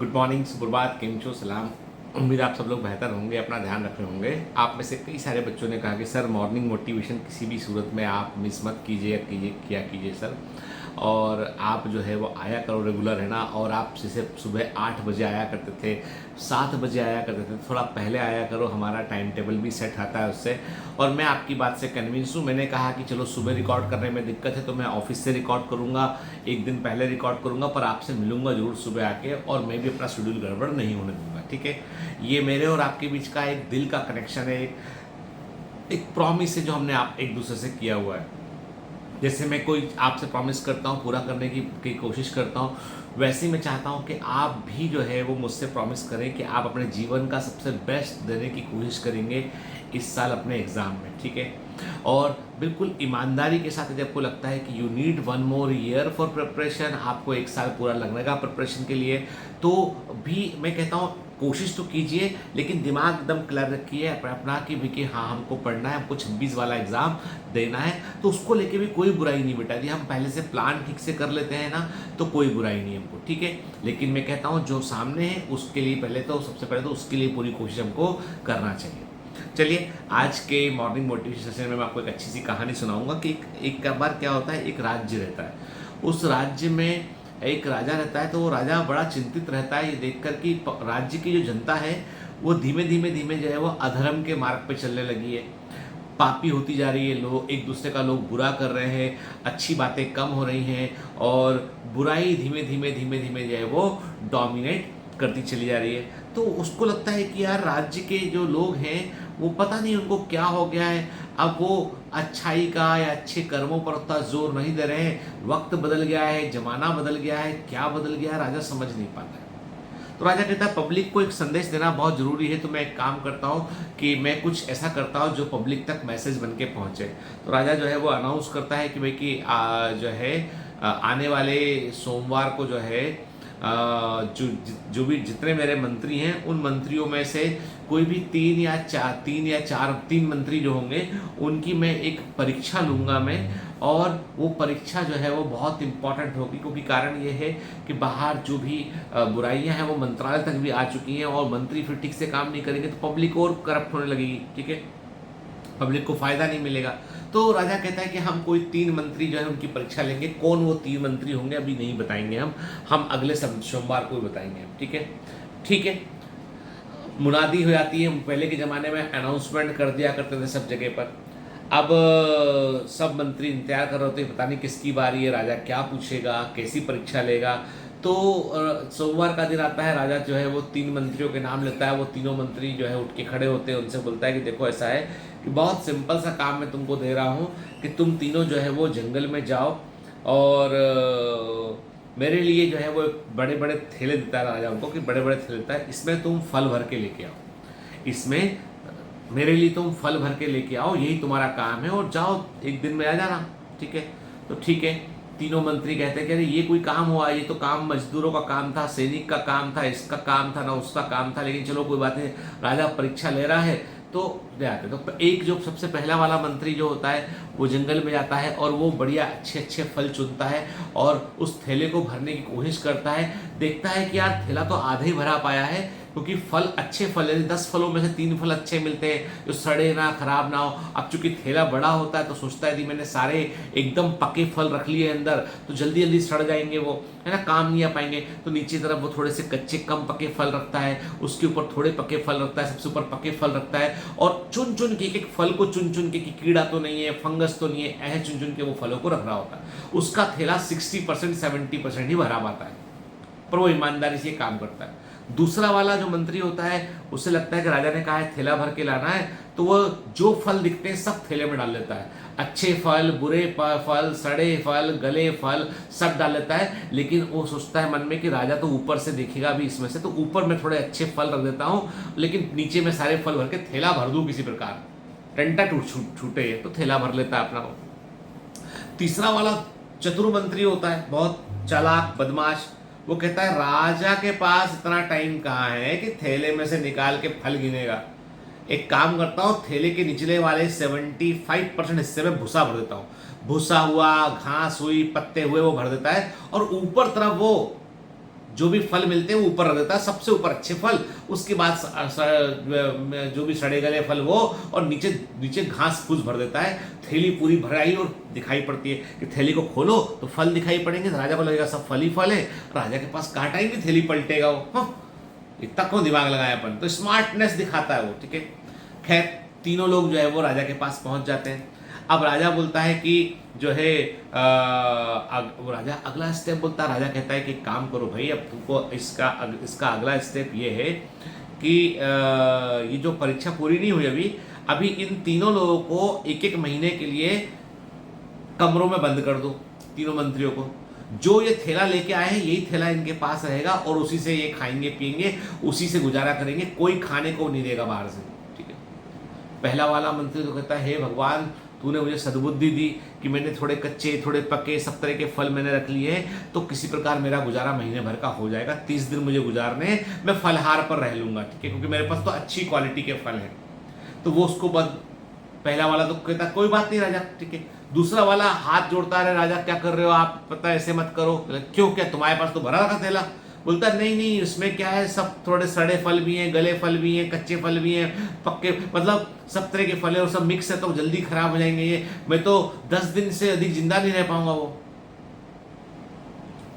Good morning, सुप्रभात, केम छो, सलाम। उम्मीद आप सब लोग बेहतर होंगे, अपना ध्यान रख रहे होंगे। आप में से कई सारे बच्चों ने कहा कि सर मॉर्निंग मोटिवेशन किसी भी सूरत में आप मिस मत कीजिए या किया कीजिए सर। और आप जो है वो आया करो रेगुलर, है ना। और आप जैसे सुबह 8 बजे आया करते थे, 7 बजे आया करते थे, थोड़ा पहले आया करो, हमारा टाइम टेबल भी सेट आता है उससे। और मैं आपकी बात से कन्विंस हूँ। मैंने कहा कि चलो सुबह रिकॉर्ड करने में दिक्कत है तो मैं ऑफिस से रिकॉर्ड करूँगा, एक दिन पहले रिकॉर्ड करूँगा, पर आपसे मिलूंगा जरूर सुबह आके, और मैं भी अपना शेड्यूल गड़बड़ नहीं होने दूंगा, ठीक है। ये मेरे और आपके बीच का एक दिल का कनेक्शन है, एक प्रॉमिस है जो हमने आप एक दूसरे से किया हुआ है। जैसे मैं कोई आपसे प्रॉमिस करता हूँ, पूरा करने की कोशिश करता हूँ, वैसे ही मैं चाहता हूँ कि आप भी जो है वो मुझसे प्रॉमिस करें कि आप अपने जीवन का सबसे बेस्ट देने की कोशिश करेंगे इस साल अपने एग्ज़ाम में, ठीक है। और बिल्कुल ईमानदारी के साथ जब आपको लगता है कि you need 1 more year for preparation, आपको एक साल पूरा लगने का प्रिपरेशन के लिए, तो भी मैं कहता हूँ कोशिश तो कीजिए, लेकिन दिमाग एकदम क्लियर रखिए अपना कि हाँ हमको पढ़ना है, हमको 26 वाला एग्ज़ाम देना है, तो उसको लेके भी कोई बुराई नहीं बेटा। यदि हम पहले से प्लान ठीक से कर लेते हैं ना तो कोई बुराई नहीं हमको, ठीक है। लेकिन मैं कहता हूँ जो सामने है उसके लिए सबसे पहले तो उसके लिए पूरी कोशिश हमको करना चाहिए। चलिए, आज के मॉर्निंग मोटिवेशन सेशन में मैं आपको एक अच्छी सी कहानी सुनाऊंगा कि एक बार क्या होता है, एक राज्य रहता है। उस राज्य में एक राजा रहता है, तो वो राजा बड़ा चिंतित रहता है ये देखकर कि राज्य की जो जनता है वो धीमे धीमे जो है वो अधर्म के मार्ग पे चलने लगी है, पापी होती जा रही है, लोग एक दूसरे का लोग बुरा कर रहे हैं, अच्छी बातें कम हो रही हैं, और बुराई धीमे धीमे जो है वो डोमिनेट करती चली जा रही है। तो उसको लगता है कि यार राज्य के जो लोग हैं वो पता नहीं उनको क्या हो गया है, अब वो अच्छाई का या अच्छे कर्मों पर उतना जोर नहीं दे रहे हैं। वक्त बदल गया है, जमाना बदल गया है, क्या बदल गया है राजा समझ नहीं पाता है। तो राजा कहता है पब्लिक को एक संदेश देना बहुत जरूरी है, तो मैं एक काम करता हूँ कि मैं कुछ ऐसा करता हूँ जो पब्लिक तक मैसेज बन के पहुँचे। तो राजा जो है वो अनाउंस करता है कि भाई कि जो है आने वाले सोमवार को जो है जो भी जितने मेरे मंत्री हैं उन मंत्रियों में से कोई भी तीन मंत्री जो होंगे उनकी मैं एक परीक्षा लूंगा मैं, और वो परीक्षा जो है वो बहुत इंपॉर्टेंट होगी, क्योंकि कारण ये है कि बाहर जो भी बुराइयां हैं वो मंत्रालय तक भी आ चुकी हैं, और मंत्री फिर ठीक से काम नहीं करेंगे तो पब्लिक और करप्ट होने लगेगी, ठीक है, पब्लिक को फायदा नहीं मिलेगा। तो राजा कहता है कि हम कोई 3 मंत्री जो है उनकी परीक्षा लेंगे। कौन वो 3 मंत्री होंगे अभी नहीं बताएंगे हम अगले सोमवार को ही बताएंगे हम, ठीक है। ठीक है, मुनादी हो जाती है। पहले के ज़माने में अनाउंसमेंट कर दिया करते थे सब जगह पर। अब सब मंत्री इंतजार कर रहे होते, पता नहीं किसकी बारी है, राजा क्या पूछेगा, कैसी परीक्षा लेगा। तो सोमवार का दिन आता है, राजा जो है वो 3 मंत्रियों के नाम लेता है। वो तीनों मंत्री जो है उठ के खड़े होते हैं, उनसे बोलता है कि देखो ऐसा है कि बहुत सिंपल सा काम मैं तुमको दे रहा हूँ कि तुम तीनों जो है वो जंगल में जाओ, और मेरे लिए जो है वो बड़े बड़े थैले देता है राजा उनको, कि बड़े बड़े थैले देता है, इसमें तुम फल भर के लेके आओ, इसमें मेरे लिए तुम फल भर के लेके आओ, यही तुम्हारा काम है, और जाओ एक दिन में आ जाना, ठीक है। तो ठीक है, तीनों मंत्री कहते हैं कि अरे ये कोई काम हुआ, ये तो काम मजदूरों का काम था, सैनिक का काम था, इसका काम था ना उसका काम था, लेकिन चलो कोई बात नहीं, राजा परीक्षा ले रहा है तो ले आते। तो एक जो सबसे पहला वाला मंत्री जो होता है वो जंगल में जाता है, और वो बढ़िया अच्छे अच्छे फल चुनता है, और उस थैले को भरने की कोशिश करता है। देखता है कि यार थैला तो आधे ही भरा पाया है, क्योंकि फल अच्छे फल है, 10 फलों में से 3 फल अच्छे मिलते हैं जो सड़े ना खराब ना हो। अब चूंकि थैला बड़ा होता है तो सोचता है कि मैंने सारे एकदम पके फल रख लिए अंदर तो जल्दी जल्दी सड़ जाएंगे, वो है ना, काम नहीं आ पाएंगे। तो नीचे तरफ वो थोड़े से कच्चे कम पके फल रखता है, उसके ऊपर थोड़े पके फल रखता है, सबसे ऊपर पके फल रखता है, और चुन चुन के एक फल को चुन चुन के कि कीड़ा तो नहीं है, फंगस तो नहीं है, ऐसे चुन चुन के वो फलों को रख रहा होता है। उसका थैला 60% 70% ही भरा पाता है, पर वो ईमानदारी से काम करता है। दूसरा वाला जो मंत्री होता है उसे लगता है कि राजा ने कहा है थैला भर के लाना है, तो वो जो फल दिखते हैं सब थैले में डाल लेता है, अच्छे फल, बुरे फल, सड़े फल, गले फल सब डाल लेता है। लेकिन वो सोचता है मन में कि राजा तो ऊपर से देखेगा भी इसमें से, तो ऊपर में थोड़े अच्छे फल रख देता हूँ, लेकिन नीचे में सारे फल भर के थैला भर दूँ किसी प्रकार, टंटा छूटे तो थैला भर लेता है अपना। तीसरा वाला चतुर मंत्री होता है, बहुत चालाक बदमाश। वो कहता है राजा के पास इतना टाइम कहाँ है कि थैले में से निकाल के फल गिनेगा। एक काम करता हूँ, थैले के निचले वाले 75% हिस्से में भूसा भर देता हूँ, भूसा हुआ, घास हुई, पत्ते हुए वो भर देता है, और ऊपर तरफ वो जो भी फल मिलते हैं वो ऊपर रख देता है, सबसे ऊपर अच्छे फल, उसके बाद जो भी सड़े गले फल वो, और नीचे नीचे घास फूस भर देता है। थैली पूरी भराई और दिखाई पड़ती है कि थैली को खोलो तो फल दिखाई पड़ेंगे, तो राजा को लगेगा सब फल ही फल है, राजा के पास कांटा ही नहीं, थैली पलटेगा वो। हाँ, इतना क्यों दिमाग लगाया अपन, तो स्मार्टनेस दिखाता है वो, ठीक है। खैर तीनों लोग जो है वो राजा के पास पहुंच जाते हैं। अब राजा बोलता है कि जो है वो राजा अगला स्टेप बोलता है, राजा कहता है कि काम करो भाई, अब तुमको इसका अगला स्टेप ये है कि ये जो परीक्षा पूरी नहीं हुई अभी इन तीनों लोगों को एक एक महीने के लिए कमरों में बंद कर दो, तीनों मंत्रियों को। जो ये थैला लेके आए हैं यही थैला इनके पास रहेगा और उसी से ये खाएंगे पिएंगे, उसी से गुजारा करेंगे, कोई खाने को नहीं देगा बाहर से, ठीक है। पहला वाला मंत्री तो कहता है, हे भगवान तूने मुझे सद्बुद्धि दी कि मैंने थोड़े कच्चे थोड़े पके सब तरह के फल मैंने रख लिए हैं, तो किसी प्रकार मेरा गुजारा महीने भर का हो जाएगा, 30 दिन मुझे गुजारने, मैं फलहार पर रह लूंगा, ठीक है, क्योंकि मेरे पास तो अच्छी क्वालिटी के फल हैं। तो वो उसको पहला वाला तो कहता कोई बात नहीं राजा, ठीक है। दूसरा वाला हाथ जोड़ता है, राजा क्या कर रहे हो आप, पता ऐसे मत करो। क्यों, क्या तुम्हारे पास तो भरा रखा थैला। बोलता नहीं नहीं, उसमें क्या है, सब थोड़े सड़े फल भी हैं, गले फल भी हैं, कच्चे फल भी हैं, पक्के, मतलब सब तरह के फल है और सब मिक्स है, तो जल्दी खराब हो जाएंगे ये, मैं तो 10 दिन से अधिक जिंदा नहीं रह पाऊंगा वो।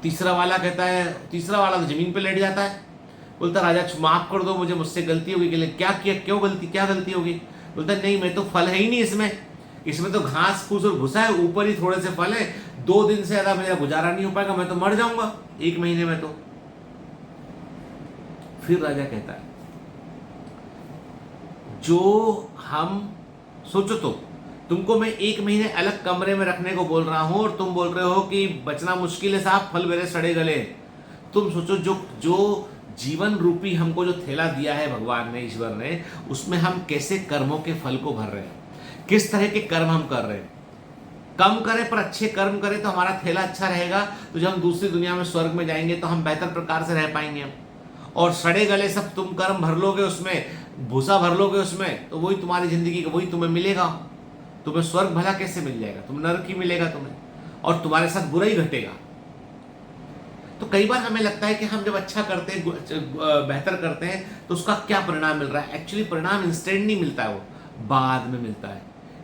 तीसरा वाला कहता है, तीसरा वाला तो जमीन पे लेट जाता है, बोलता राजा माफ कर दो मुझे, मुझसे गलती होगी। क्या किया, क्यों गलती, क्या गलती होगी। बोलता नहीं, मैं तो फल है ही नहीं इसमें तो घास फूस और भूसा है, ऊपर ही थोड़े से फल है, 2 दिन से ज्यादा मेरा गुजारा नहीं हो पाएगा, मैं तो मर जाऊंगा 1 महीने में तो। फिर राजा कहता है, जो हम सोचो तो तुमको मैं 1 महीने अलग कमरे में रखने को बोल रहा हूं और तुम बोल रहे हो कि बचना मुश्किल है साहब, फल मेरे सड़े गले। तुम सोचो जो जीवन रूपी हमको जो थैला दिया है भगवान ने, ईश्वर ने, उसमें हम कैसे कर्मों के फल को भर रहे हैं, किस तरह के कर्म हम कर रहे हैं। कम करें पर अच्छे कर्म करें तो हमारा थैला अच्छा रहेगा, तो जब हम दूसरी दुनिया में स्वर्ग में जाएंगे तो हम बेहतर प्रकार से रह पाएंगे। और सड़े गले सब तुम कर्म भर लोगे उसमें, भूसा भर लोगे उसमें, तो वही तुम्हारी जिंदगी का वही तुम्हें मिलेगा। तुम्हें स्वर्ग भला कैसे मिल जाएगा, तुम नरक ही मिलेगा तुम्हें, और तुम्हारे साथ बुरा ही घटेगा। तो कई बार हमें लगता है कि हम जब अच्छा करते हैं, बेहतर करते हैं, तो उसका क्या परिणाम मिल रहा है। एक्चुअली परिणाम इंस्टेंट नहीं मिलता है, वो बाद में मिलता है।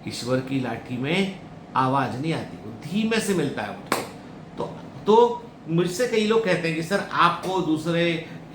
ईश्वर की लाठी में आवाज नहीं आती, वो धीमे से मिलता है वो। तो मुझसे कई लोग कहते हैं कि सर आपको दूसरे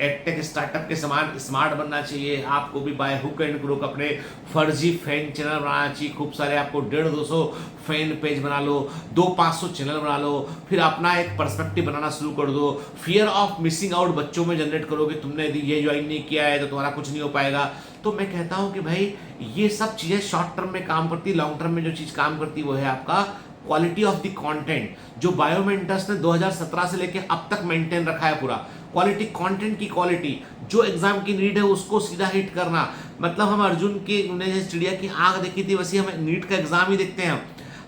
एडटेक स्टार्टअप के समान स्मार्ट बनना चाहिए, आपको भी बाय हुक एंड क्रोक अपने फर्जी फैन चैनल बनाना चाहिए, खूब सारे आपको 150-200 फैन पेज बना लो, 200-500 चैनल बना लो, फिर अपना एक पर्सपेक्टिव बनाना शुरू कर दो, फियर ऑफ मिसिंग आउट बच्चों में जनरेट करोगे, तुमने यदि ये ज्वाइन नहीं किया है तो तुम्हारा कुछ नहीं हो पाएगा। तो मैं कहता हूं कि भाई ये सब चीजें शॉर्ट टर्म में काम करती, लॉन्ग टर्म में जो चीज काम करती वो है आपका क्वालिटी ऑफ द कंटेंट, जो बायोमेंटस ने 2017 से लेके अब तक मेंटेन रखा है पूरा। क्वालिटी, कंटेंट की क्वालिटी, जो एग्जाम की नीड है उसको सीधा हिट करना। मतलब हम अर्जुन की ने चिड़िया की आंख देखी थी, वैसे हमें नीट का एग्जाम ही देखते हैं।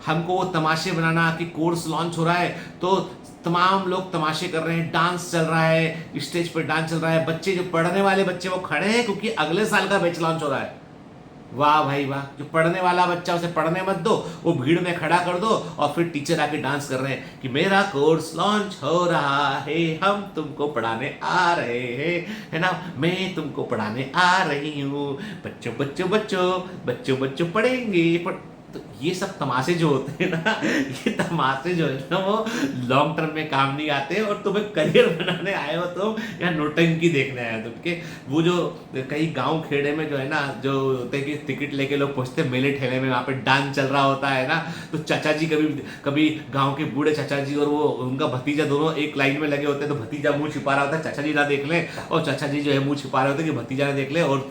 हमको वो तमाशे बनाना कि कोर्स लॉन्च हो रहा है तो तमाम लोग तमाशे कर रहे हैं, डांस चल रहा है, स्टेज पर डांस चल रहा है, बच्चे जो पढ़ने वाले बच्चे वो खड़े हैं क्योंकि अगले साल का बैच लॉन्च हो रहा है। वाह भाई वाह, जो पढ़ने वाला बच्चा उसे पढ़ने मत दो, वो भीड़ में खड़ा कर दो, और फिर टीचर आके डांस कर रहे हैं कि मेरा कोर्स लॉन्च हो रहा है, हम तुमको पढ़ाने आ रहे हैं, है ना, मैं तुमको पढ़ाने आ रही हूँ, बच्चों बच्चों बच्चों बच्चों बच्चों पढ़ेंगे। तो ये सब तमाशे जो होते हैं ना, ये तमाशे जो है ना वो लॉन्ग टर्म में काम नहीं आते, और तुम्हें करियर बनाने आए हो तुम या नोटंकी देखने आए हो तुम के। वो जो कई गांव खेड़े में जो है ना, जो होते हैं कि टिकट लेके लोग पहुंचते मेले ठेले में, वहाँ पे डांस चल रहा होता है ना, तो चाचा जी कभी गाँव के बूढ़े चाचा जी और वो उनका भतीजा दोनों एक लाइन में लगे होते हैं, तो भतीजा मुँह छिपा रहा होता है, चाचा जी ना देख लें, और चाचा जी जो है मुँह छिपा रहे होते हैं कि भतीजा ने देख ले, और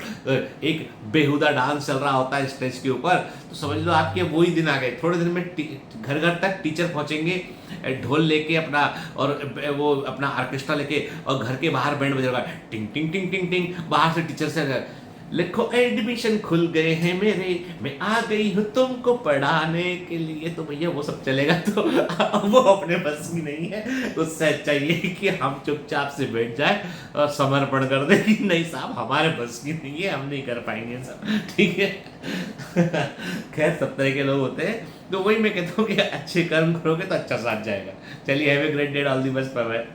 एक बेहुदा डांस चल रहा होता है स्टेज के ऊपर। तो समझ लो आपके वही दिन आ गए। थोड़े दिन में घर घर तक टीचर पहुंचेंगे ढोल लेके अपना, और वो अपना ऑर्केस्ट्रा लेके, और घर के बाहर बैंड बजेगा, टिंग टिंग टिंग टिंग टिंग, बाहर से टीचर से लिखो एडमिशन खुल गए हैं मेरे, मैं आ गई हूँ तुमको पढ़ाने के लिए। तो भैया वो सब चलेगा तो वो अपने बस की नहीं है। उससे चाहिए कि हम चुपचाप से बैठ जाए और समर्पण कर दे कि नहीं साहब हमारे बस की नहीं है, हम नहीं कर पाएंगे सब, ठीक है। खैर सब तरह के लोग होते हैं, तो वही मैं कहता हूँ कि अच्छे कर्म करोगे तो अच्छा साथ जाएगा। चलिए, have a great day, all the best, bye bye.